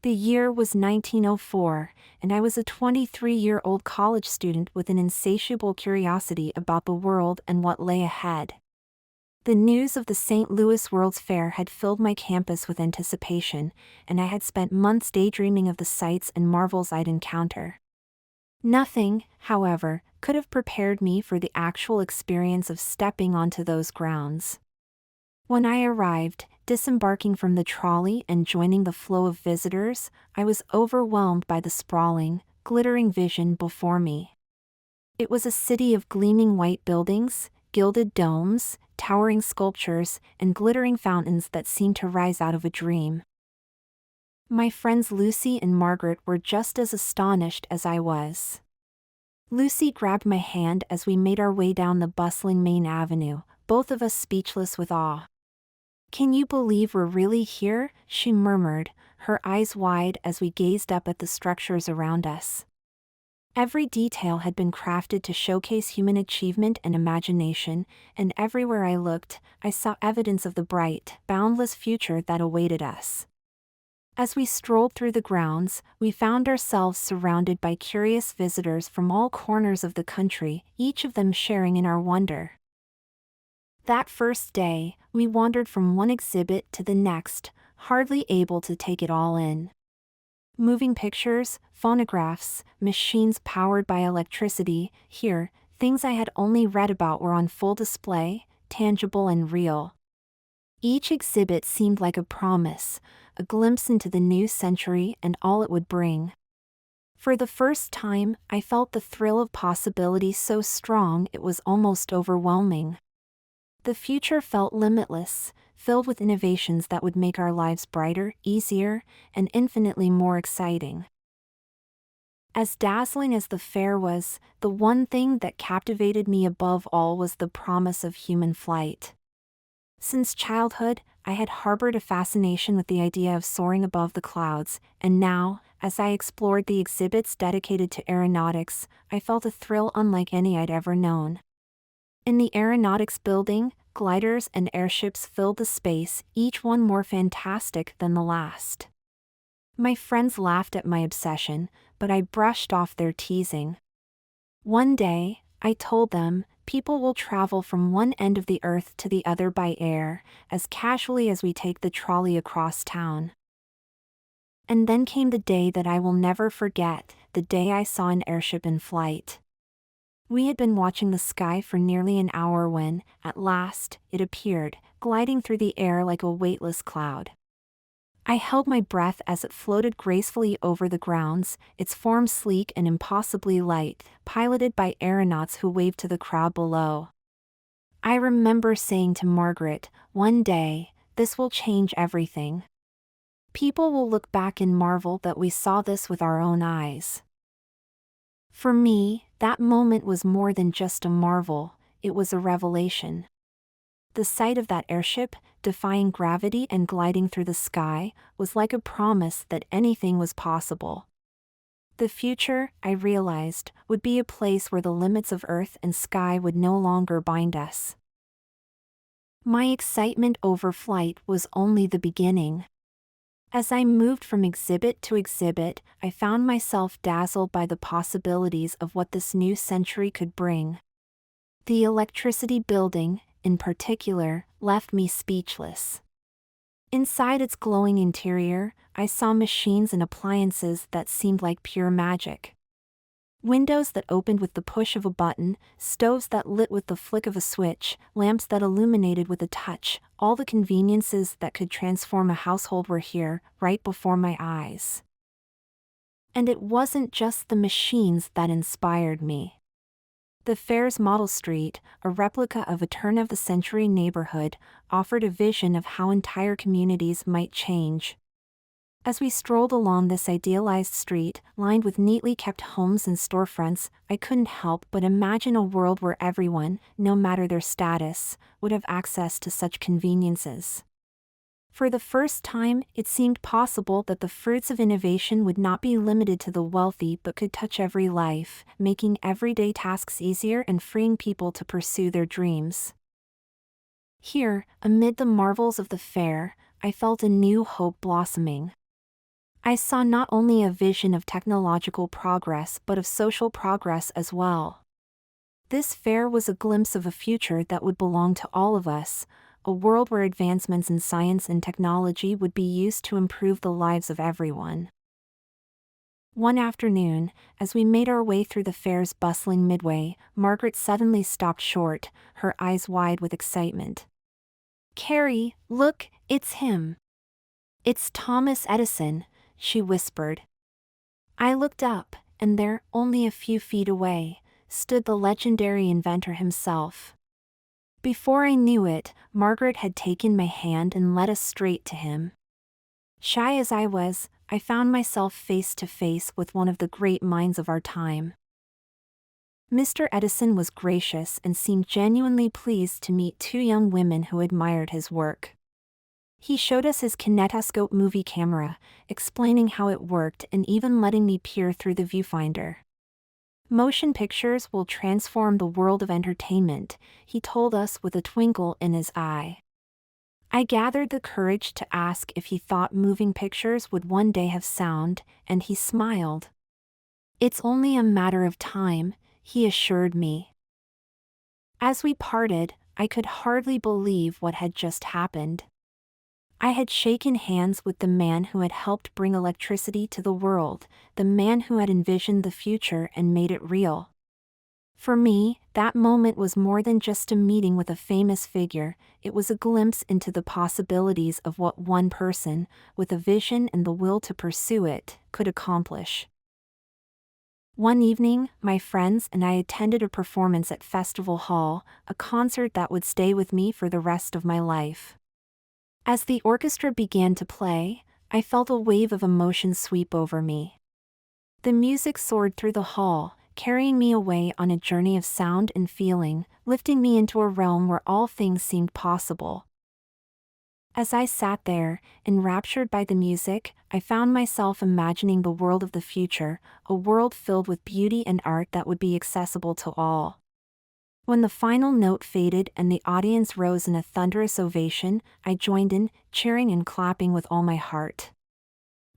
The year was 1904, and I was a 23-year-old college student with an insatiable curiosity about the world and what lay ahead. The news of the St. Louis World's Fair had filled my campus with anticipation, and I had spent months daydreaming of the sights and marvels I'd encounter. Nothing, however, could have prepared me for the actual experience of stepping onto those grounds. When I arrived, disembarking from the trolley and joining the flow of visitors, I was overwhelmed by the sprawling, glittering vision before me. It was a city of gleaming white buildings, gilded domes, towering sculptures, and glittering fountains that seemed to rise out of a dream. My friends Lucy and Margaret were just as astonished as I was. Lucy grabbed my hand as we made our way down the bustling main avenue, both of us speechless with awe. "Can you believe we're really here?" she murmured, her eyes wide as we gazed up at the structures around us. Every detail had been crafted to showcase human achievement and imagination, and everywhere I looked, I saw evidence of the bright, boundless future that awaited us. As we strolled through the grounds, we found ourselves surrounded by curious visitors from all corners of the country, each of them sharing in our wonder. That first day, we wandered from one exhibit to the next, hardly able to take it all in. Moving pictures, phonographs, machines powered by electricity, here, things I had only read about were on full display, tangible and real. Each exhibit seemed like a promise, a glimpse into the new century and all it would bring. For the first time, I felt the thrill of possibility so strong it was almost overwhelming. The future felt limitless, filled with innovations that would make our lives brighter, easier, and infinitely more exciting. As dazzling as the fair was, the one thing that captivated me above all was the promise of human flight. Since childhood, I had harbored a fascination with the idea of soaring above the clouds, and now, as I explored the exhibits dedicated to aeronautics, I felt a thrill unlike any I'd ever known. In the aeronautics building, gliders and airships filled the space, each one more fantastic than the last. My friends laughed at my obsession, but I brushed off their teasing. One day, I told them, people will travel from one end of the earth to the other by air, as casually as we take the trolley across town. And then came the day that I will never forget, the day I saw an airship in flight. We had been watching the sky for nearly an hour when, at last, it appeared, gliding through the air like a weightless cloud. I held my breath as it floated gracefully over the grounds, its form sleek and impossibly light, piloted by aeronauts who waved to the crowd below. I remember saying to Margaret, "One day, this will change everything. People will look back and marvel that we saw this with our own eyes." For me, that moment was more than just a marvel, it was a revelation. The sight of that airship, defying gravity and gliding through the sky, was like a promise that anything was possible. The future, I realized, would be a place where the limits of earth and sky would no longer bind us. My excitement over flight was only the beginning. As I moved from exhibit to exhibit, I found myself dazzled by the possibilities of what this new century could bring. The electricity building, in particular, left me speechless. Inside its glowing interior, I saw machines and appliances that seemed like pure magic. Windows that opened with the push of a button, stoves that lit with the flick of a switch, lamps that illuminated with a touch, all the conveniences that could transform a household were here, right before my eyes. And it wasn't just the machines that inspired me. The fair's model street, a replica of a turn-of-the-century neighborhood, offered a vision of how entire communities might change. As we strolled along this idealized street, lined with neatly kept homes and storefronts, I couldn't help but imagine a world where everyone, no matter their status, would have access to such conveniences. For the first time, it seemed possible that the fruits of innovation would not be limited to the wealthy but could touch every life, making everyday tasks easier and freeing people to pursue their dreams. Here, amid the marvels of the fair, I felt a new hope blossoming. I saw not only a vision of technological progress but of social progress as well. This fair was a glimpse of a future that would belong to all of us, a world where advancements in science and technology would be used to improve the lives of everyone. One afternoon, as we made our way through the fair's bustling midway, Margaret suddenly stopped short, her eyes wide with excitement. "Carrie, look, it's him. It's Thomas Edison," she whispered. I looked up, and there, only a few feet away, stood the legendary inventor himself. Before I knew it, Margaret had taken my hand and led us straight to him. Shy as I was, I found myself face to face with one of the great minds of our time. Mr. Edison was gracious and seemed genuinely pleased to meet two young women who admired his work. He showed us his kinetoscope movie camera, explaining how it worked and even letting me peer through the viewfinder. "Motion pictures will transform the world of entertainment," he told us with a twinkle in his eye. I gathered the courage to ask if he thought moving pictures would one day have sound, and he smiled. "It's only a matter of time," he assured me. As we parted, I could hardly believe what had just happened. I had shaken hands with the man who had helped bring electricity to the world, the man who had envisioned the future and made it real. For me, that moment was more than just a meeting with a famous figure, it was a glimpse into the possibilities of what one person, with a vision and the will to pursue it, could accomplish. One evening, my friends and I attended a performance at Festival Hall, a concert that would stay with me for the rest of my life. As the orchestra began to play, I felt a wave of emotion sweep over me. The music soared through the hall, carrying me away on a journey of sound and feeling, lifting me into a realm where all things seemed possible. As I sat there, enraptured by the music, I found myself imagining the world of the future, a world filled with beauty and art that would be accessible to all. When the final note faded and the audience rose in a thunderous ovation, I joined in, cheering and clapping with all my heart.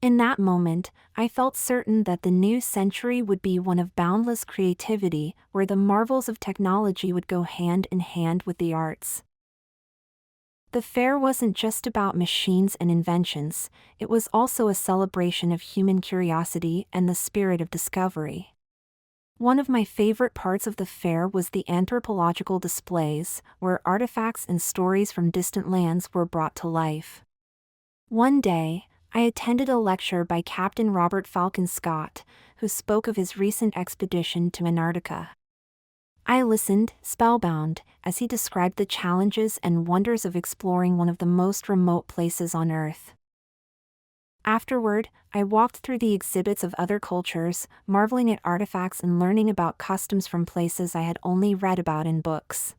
In that moment, I felt certain that the new century would be one of boundless creativity, where the marvels of technology would go hand in hand with the arts. The fair wasn't just about machines and inventions, it was also a celebration of human curiosity and the spirit of discovery. One of my favorite parts of the fair was the anthropological displays, where artifacts and stories from distant lands were brought to life. One day, I attended a lecture by Captain Robert Falcon Scott, who spoke of his recent expedition to Antarctica. I listened, spellbound, as he described the challenges and wonders of exploring one of the most remote places on Earth. Afterward, I walked through the exhibits of other cultures, marveling at artifacts and learning about customs from places I had only read about in books.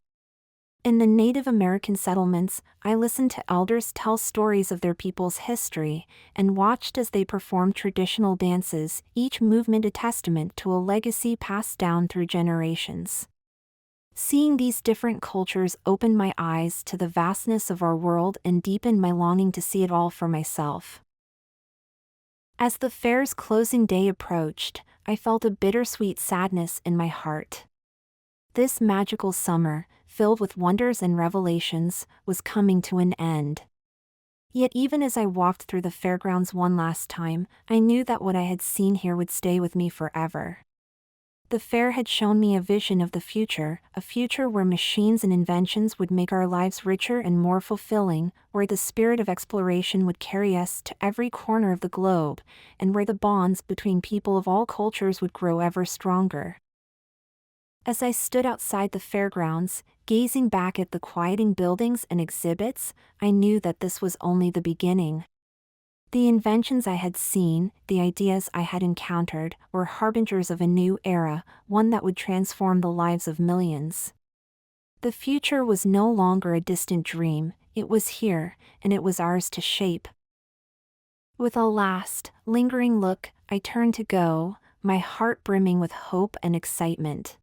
In the Native American settlements, I listened to elders tell stories of their people's history, and watched as they performed traditional dances, each movement a testament to a legacy passed down through generations. Seeing these different cultures opened my eyes to the vastness of our world and deepened my longing to see it all for myself. As the fair's closing day approached, I felt a bittersweet sadness in my heart. This magical summer, filled with wonders and revelations, was coming to an end. Yet even as I walked through the fairgrounds one last time, I knew that what I had seen here would stay with me forever. The fair had shown me a vision of the future, a future where machines and inventions would make our lives richer and more fulfilling, where the spirit of exploration would carry us to every corner of the globe, and where the bonds between people of all cultures would grow ever stronger. As I stood outside the fairgrounds, gazing back at the quieting buildings and exhibits, I knew that this was only the beginning. The inventions I had seen, the ideas I had encountered, were harbingers of a new era, one that would transform the lives of millions. The future was no longer a distant dream, it was here, and it was ours to shape. With a last, lingering look, I turned to go, my heart brimming with hope and excitement.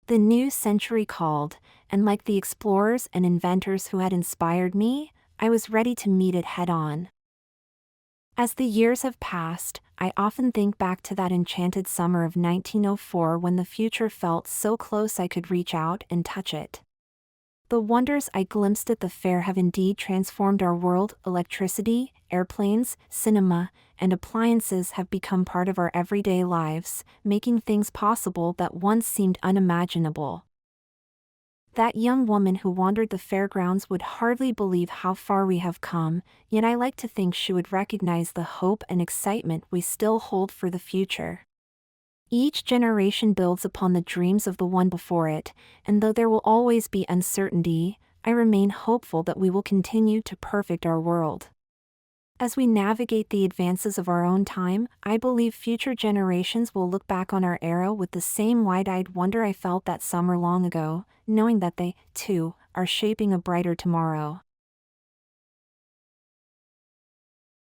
The new century called, and like the explorers and inventors who had inspired me, I was ready to meet it head-on. As the years have passed, I often think back to that enchanted summer of 1904 when the future felt so close I could reach out and touch it. The wonders I glimpsed at the fair have indeed transformed our world. Electricity, airplanes, cinema, and appliances have become part of our everyday lives, making things possible that once seemed unimaginable. That young woman who wandered the fairgrounds would hardly believe how far we have come, yet I like to think she would recognize the hope and excitement we still hold for the future. Each generation builds upon the dreams of the one before it, and though there will always be uncertainty, I remain hopeful that we will continue to perfect our world. As we navigate the advances of our own time, I believe future generations will look back on our era with the same wide-eyed wonder I felt that summer long ago, knowing that they, too, are shaping a brighter tomorrow.